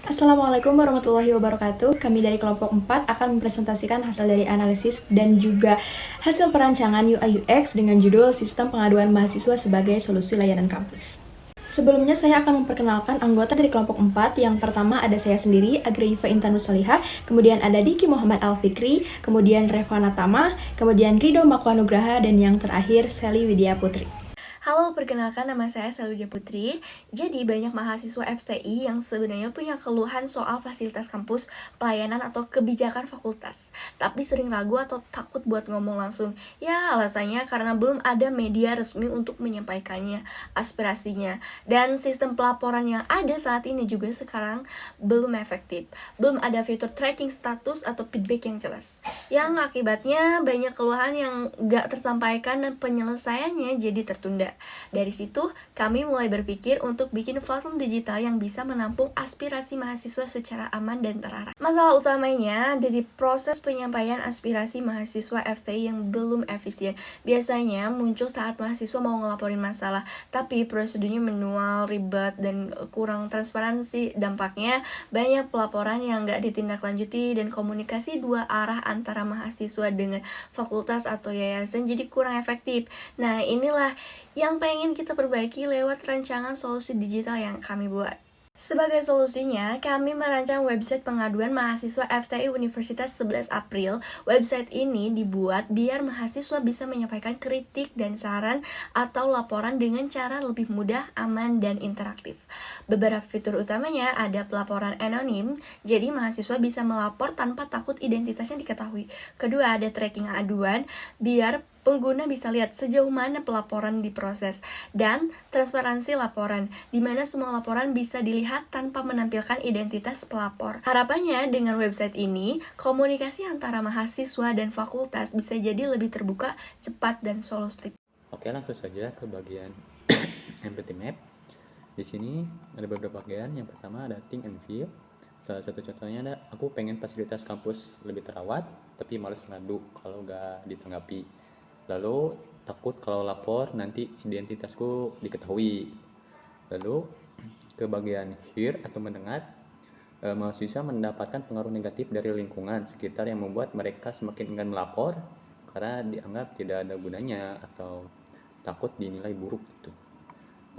Assalamualaikum warahmatullahi wabarakatuh. Kami dari kelompok 4 akan mempresentasikan hasil dari analisis dan juga hasil perancangan UI UX dengan judul Sistem Pengaduan Mahasiswa sebagai Solusi Layanan Kampus. Sebelumnya saya akan memperkenalkan anggota dari kelompok 4. Yang pertama ada saya sendiri, Agrifa Intanus Solihah, kemudian ada Diki Muhammad Al-Fikri, kemudian Revana Tama, kemudian Rido Makwanugraha, dan yang terakhir Sally Widya Putri. Halo, perkenalkan nama saya Seludya Putri. Jadi banyak mahasiswa FTI yang sebenarnya punya keluhan soal fasilitas kampus, pelayanan atau kebijakan fakultas. Tapi sering ragu atau takut buat ngomong langsung. Ya, alasannya karena belum ada media resmi untuk menyampaikannya, aspirasinya. Dan sistem pelaporan yang ada saat ini juga sekarang belum efektif. Belum ada fitur tracking status atau feedback yang jelas. Yang akibatnya banyak keluhan yang gak tersampaikan dan penyelesaiannya jadi tertunda. Dari situ, kami mulai berpikir untuk bikin platform digital yang bisa menampung aspirasi mahasiswa secara aman dan terarah. Masalah utamanya dari proses penyampaian aspirasi mahasiswa FTI yang belum efisien. Biasanya muncul saat mahasiswa mau ngelaporin masalah, tapi prosedurnya manual, ribet, dan kurang transparansi. Dampaknya, banyak pelaporan yang nggak ditindaklanjuti dan komunikasi dua arah antara mahasiswa dengan fakultas atau yayasan jadi kurang efektif. Nah, inilah yang pengen kita perbaiki lewat rancangan solusi digital yang kami buat. Sebagai solusinya, kami merancang website pengaduan mahasiswa FTI Universitas 11 April. Website ini dibuat biar mahasiswa bisa menyampaikan kritik dan saran atau laporan dengan cara lebih mudah, aman, dan interaktif. Beberapa fitur utamanya ada pelaporan anonim, jadi mahasiswa bisa melapor tanpa takut identitasnya diketahui. Kedua, ada tracking aduan, biar pengguna bisa lihat sejauh mana pelaporan diproses, dan transparansi laporan, di mana semua laporan bisa dilihat tanpa menampilkan identitas pelapor. Harapannya dengan website ini, komunikasi antara mahasiswa dan fakultas bisa jadi lebih terbuka, cepat, dan solutif. Oke, langsung saja ke bagian empathy map. Di sini ada beberapa bagian. Yang pertama ada think and feel. Salah satu contohnya ada, aku pengen fasilitas kampus lebih terawat, tapi males ngadu kalau nggak ditanggapi. Lalu takut kalau lapor nanti identitasku diketahui. Lalu ke bagian hear atau mendengar, mahasiswa mendapatkan pengaruh negatif dari lingkungan sekitar yang membuat mereka semakin enggan melapor karena dianggap tidak ada gunanya atau takut dinilai buruk gitu.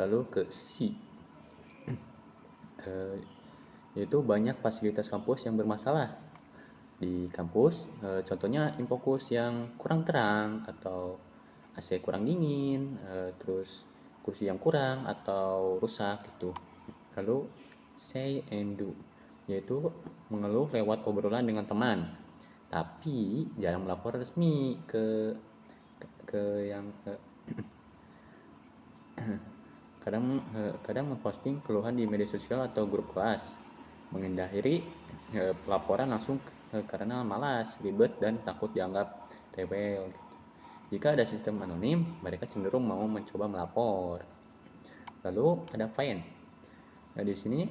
Lalu ke see, yaitu banyak fasilitas kampus yang bermasalah di kampus, contohnya infokus yang kurang terang atau AC kurang dingin, terus kursi yang kurang atau rusak gitu. Lalu say and do, yaitu mengeluh lewat obrolan dengan teman, tapi jarang melapor resmi ke yang kadang memposting keluhan di media sosial atau grup kelas, menghindari pelaporan langsung karena malas, ribet, dan takut dianggap rewel. Jika ada sistem anonim, mereka cenderung mau mencoba melapor. Lalu ada find. Nah, di sini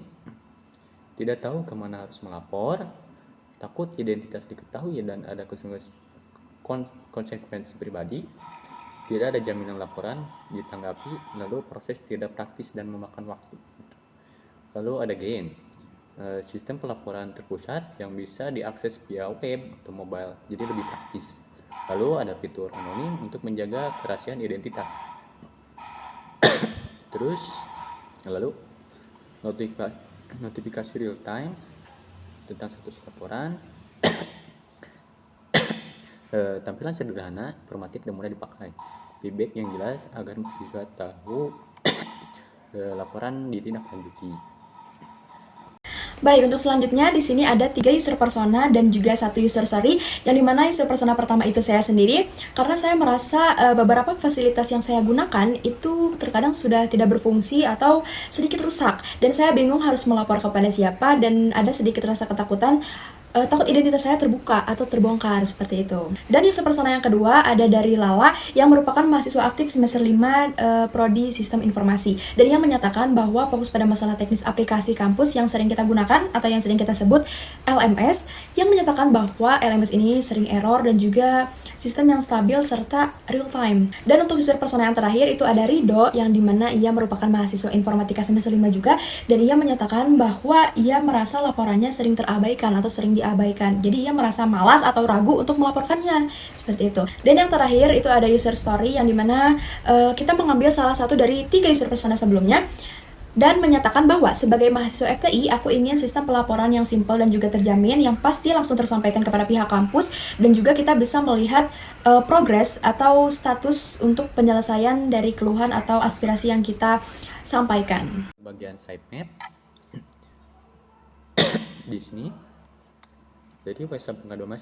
tidak tahu kemana harus melapor, takut identitas diketahui dan ada konsekuensi pribadi, tidak ada jaminan laporan ditanggapi, lalu proses tidak praktis dan memakan waktu. Lalu ada gain, sistem pelaporan terpusat yang bisa diakses via web atau mobile, jadi lebih praktis. Lalu ada fitur anonim untuk menjaga kerahasiaan identitas. Terus lalu notifikasi real time tentang status laporan. Tampilan sederhana, informatif, dan mudah dipakai. Feedback yang jelas agar mahasiswa tahu laporan ditindaklanjuti. Baik, untuk selanjutnya di sini ada 3 user persona dan juga 1 user story, yang dimana user persona pertama itu saya sendiri, karena saya merasa beberapa fasilitas yang saya gunakan itu terkadang sudah tidak berfungsi atau sedikit rusak, dan saya bingung harus melapor kepada siapa, dan ada sedikit rasa ketakutan takut identitas saya terbuka atau terbongkar seperti itu. Dan user persona yang kedua ada dari Lala, yang merupakan mahasiswa aktif semester 5 prodi Sistem Informasi, dan yang menyatakan bahwa fokus pada masalah teknis aplikasi kampus yang sering kita gunakan atau yang sering kita sebut LMS, yang menyatakan bahwa LMS ini sering error dan juga sistem yang stabil serta real time. Dan untuk user persona yang terakhir itu ada Rido, yang dimana ia merupakan mahasiswa informatika semester 5 juga, dan ia menyatakan bahwa ia merasa laporannya sering terabaikan atau sering diabaikan. Jadi ia merasa malas atau ragu untuk melaporkannya, seperti itu. Dan yang terakhir itu ada user story, yang dimana kita mengambil salah satu dari 3 user persona sebelumnya dan menyatakan bahwa sebagai mahasiswa FTI, aku ingin sistem pelaporan yang simpel dan juga terjamin, yang pasti langsung tersampaikan kepada pihak kampus, dan juga kita bisa melihat progres atau status untuk penyelesaian dari keluhan atau aspirasi yang kita sampaikan. Bagian sitemap di sini. Jadi website pengaduan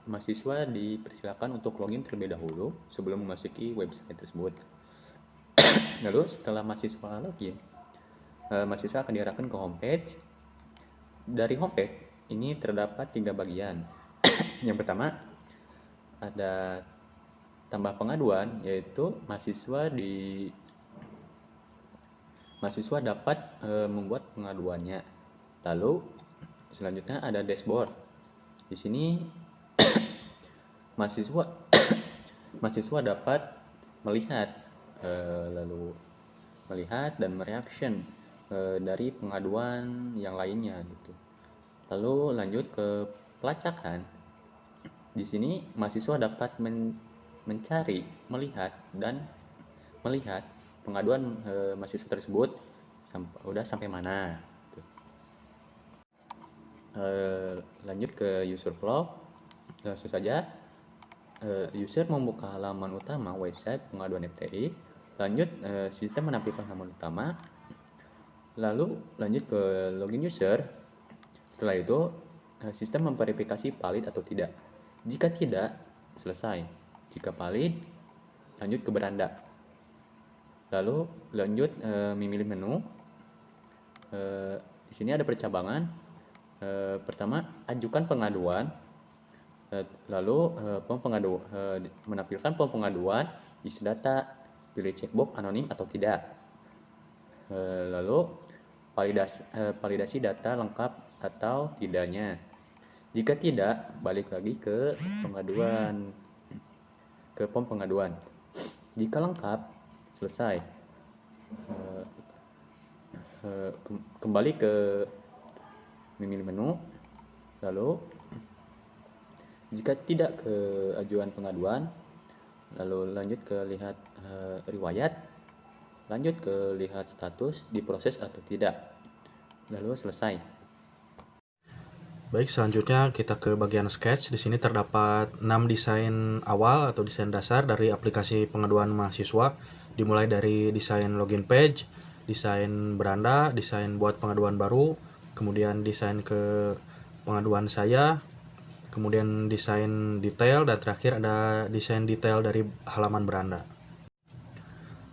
mahasiswa dipersilakan untuk login terlebih dahulu sebelum memasuki website tersebut. Lalu setelah mahasiswa login, mahasiswa akan diarahkan ke homepage. Dari homepage ini terdapat 3 bagian. Yang pertama ada tambah pengaduan, yaitu mahasiswa dapat membuat pengaduannya. Lalu selanjutnya ada dashboard. Di sini mahasiswa dapat melihat dan mereaction dari pengaduan yang lainnya gitu. Lalu lanjut ke pelacakan. Di sini mahasiswa dapat mencari, melihat pengaduan mahasiswa tersebut udah sampai mana gitu. Lanjut ke user flow. Langsung saja user membuka halaman utama website pengaduan FTI. Lanjut sistem menampilkan halaman utama. Lalu lanjut ke login user. Setelah itu sistem memverifikasi valid atau tidak. Jika tidak, selesai. Jika valid, lanjut ke beranda. Lalu lanjut memilih menu. Di sini ada percabangan. Pertama, ajukan pengaduan. Lalu menampilkan form pengaduan, isi data, pilih checkbox anonim atau tidak. Lalu validasi data lengkap atau tidaknya. Jika tidak, balik lagi ke form pengaduan. Jika lengkap, selesai. Kembali ke memilih menu. Lalu jika tidak ke ajuan pengaduan, lalu lanjut ke lihat riwayat, lanjut ke lihat status diproses atau tidak, lalu selesai. Baik, selanjutnya kita ke bagian sketch. Di sini terdapat 6 desain awal atau desain dasar dari aplikasi pengaduan mahasiswa, dimulai dari desain login page, desain beranda, desain buat pengaduan baru, kemudian desain ke pengaduan saya, kemudian desain detail, dan terakhir ada desain detail dari halaman beranda.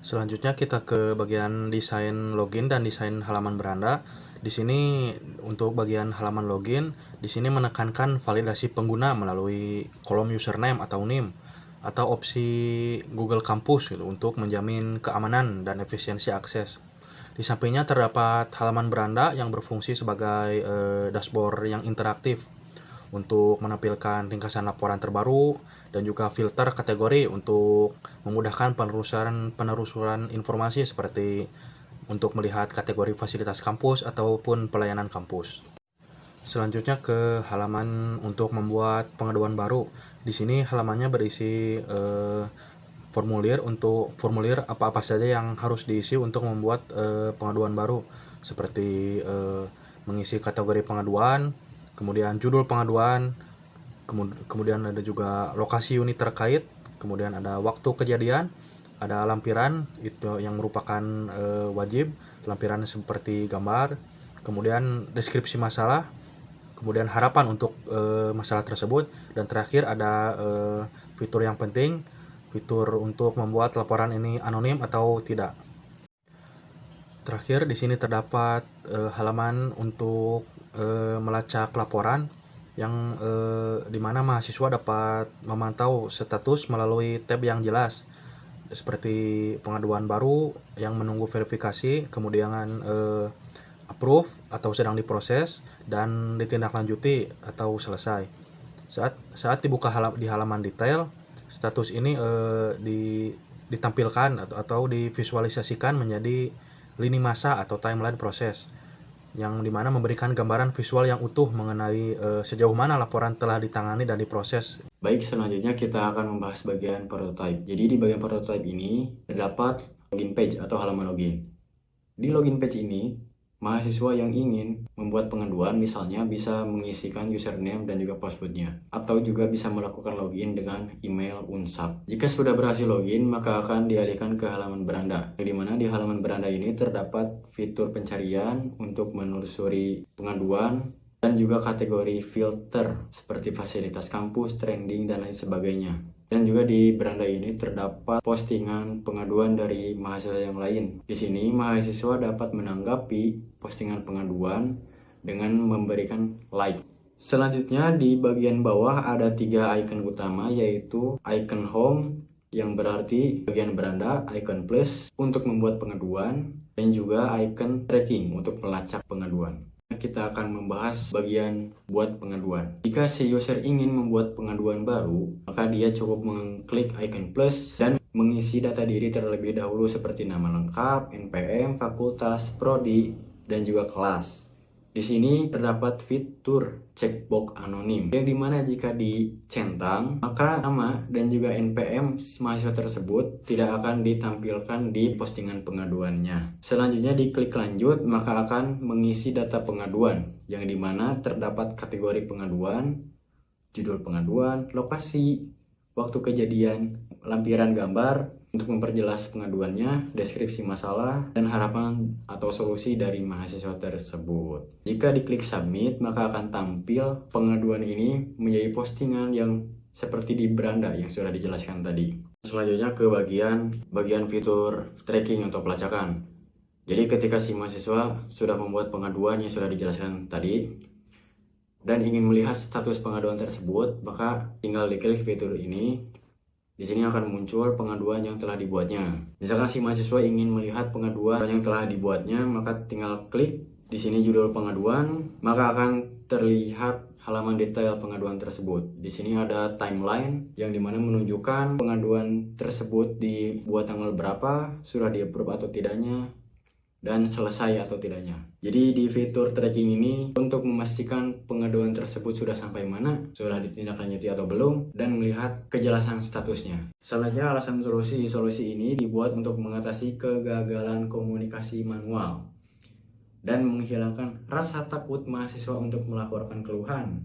Selanjutnya kita ke bagian desain login dan desain halaman beranda. Di sini untuk bagian halaman login, di sini menekankan validasi pengguna melalui kolom username atau NIM atau opsi Google Campus gitu, untuk menjamin keamanan dan efisiensi akses. Di sampingnya terdapat halaman beranda yang berfungsi sebagai dashboard yang interaktif untuk menampilkan ringkasan laporan terbaru dan juga filter kategori untuk memudahkan penelusuran informasi, seperti untuk melihat kategori fasilitas kampus ataupun pelayanan kampus. Selanjutnya ke halaman untuk membuat pengaduan baru. Di sini halamannya berisi formulir apa-apa saja yang harus diisi untuk membuat pengaduan baru, seperti mengisi kategori pengaduan, kemudian judul pengaduan, kemudian ada juga lokasi unit terkait, kemudian ada waktu kejadian, ada lampiran itu yang merupakan wajib, lampiran seperti gambar, kemudian deskripsi masalah, kemudian harapan untuk masalah tersebut, dan terakhir ada fitur yang penting, fitur untuk membuat laporan ini anonim atau tidak. Terakhir di sini terdapat halaman untuk melacak laporan, yang dimana mahasiswa dapat memantau status melalui tab yang jelas, seperti pengaduan baru yang menunggu verifikasi, kemudian approve atau sedang diproses, dan ditindaklanjuti atau selesai. Saat dibuka di halaman detail, Status ini ditampilkan atau divisualisasikan menjadi lini masa atau timeline proses, yang dimana memberikan gambaran visual yang utuh mengenai sejauh mana laporan telah ditangani dan diproses. Baik, selanjutnya kita akan membahas bagian prototype. Jadi di bagian prototype ini terdapat login page atau halaman login. Di login page ini, mahasiswa yang ingin membuat pengaduan misalnya bisa mengisikan username dan juga passwordnya, atau juga bisa melakukan login dengan email Unsap. Jika sudah berhasil login, maka akan dialihkan ke halaman beranda, di mana di halaman beranda ini terdapat fitur pencarian untuk menelusuri pengaduan dan juga kategori filter seperti fasilitas kampus, trending, dan lain sebagainya. Dan juga di beranda ini terdapat postingan pengaduan dari mahasiswa yang lain. Di sini mahasiswa dapat menanggapi postingan pengaduan dengan memberikan like. Selanjutnya di bagian bawah ada 3 icon utama, yaitu icon home yang berarti bagian beranda, icon plus untuk membuat pengaduan, dan juga icon tracking untuk melacak pengaduan. Kita akan membahas bagian buat pengaduan. Jika si user ingin membuat pengaduan baru, maka dia cukup mengklik icon plus dan mengisi data diri terlebih dahulu seperti nama lengkap, NPM, fakultas, prodi, dan juga kelas. Di sini terdapat fitur checkbox anonim, yang dimana jika dicentang, maka nama dan juga NPM mahasiswa tersebut tidak akan ditampilkan di postingan pengaduannya. Selanjutnya diklik lanjut, maka akan mengisi data pengaduan, yang dimana terdapat kategori pengaduan, judul pengaduan, lokasi, waktu kejadian, lampiran gambar, untuk memperjelas pengaduannya, deskripsi masalah, dan harapan atau solusi dari mahasiswa tersebut. Jika diklik submit, maka akan tampil pengaduan ini menjadi postingan yang seperti di beranda yang sudah dijelaskan tadi. Selanjutnya ke bagian fitur tracking atau pelacakan. Jadi ketika si mahasiswa sudah membuat pengaduan yang sudah dijelaskan tadi dan ingin melihat status pengaduan tersebut, maka tinggal diklik fitur ini. Di sini akan muncul pengaduan yang telah dibuatnya. Misalkan si mahasiswa ingin melihat pengaduan yang telah dibuatnya, maka tinggal klik di sini judul pengaduan, maka akan terlihat halaman detail pengaduan tersebut. Di sini ada timeline yang dimana menunjukkan pengaduan tersebut dibuat tanggal berapa, sudah di-approve atau tidaknya, dan selesai atau tidaknya. Jadi di fitur tracking ini untuk memastikan pengaduan tersebut sudah sampai mana, sudah ditindaklanjuti atau belum, dan melihat kejelasan statusnya. Selanjutnya alasan solusi ini dibuat untuk mengatasi kegagalan komunikasi manual dan menghilangkan rasa takut mahasiswa untuk melaporkan keluhan.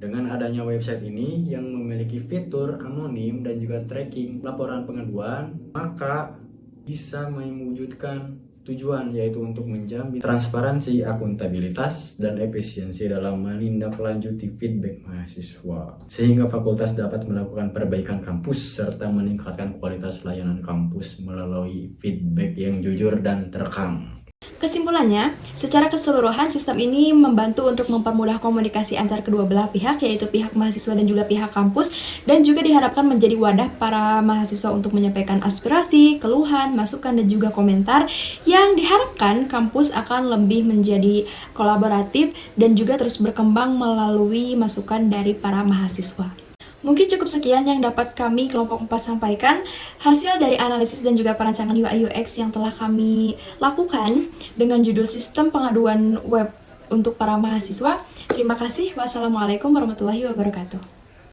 Dengan adanya website ini yang memiliki fitur anonim dan juga tracking laporan pengaduan, maka bisa mewujudkan tujuan, yaitu untuk menjamin transparansi, akuntabilitas, dan efisiensi dalam menindaklanjuti feedback mahasiswa, sehingga fakultas dapat melakukan perbaikan kampus serta meningkatkan kualitas layanan kampus melalui feedback yang jujur dan terekam. Kesimpulannya, secara keseluruhan sistem ini membantu untuk mempermudah komunikasi antar kedua belah pihak, yaitu pihak mahasiswa dan juga pihak kampus, dan juga diharapkan menjadi wadah para mahasiswa untuk menyampaikan aspirasi, keluhan, masukan, dan juga komentar, yang diharapkan kampus akan lebih menjadi kolaboratif dan juga terus berkembang melalui masukan dari para mahasiswa. Mungkin cukup sekian yang dapat kami kelompok 4 sampaikan, hasil dari analisis dan juga perancangan UI UX yang telah kami lakukan dengan judul Sistem Pengaduan Web untuk para Mahasiswa. Terima kasih. Wassalamualaikum warahmatullahi wabarakatuh.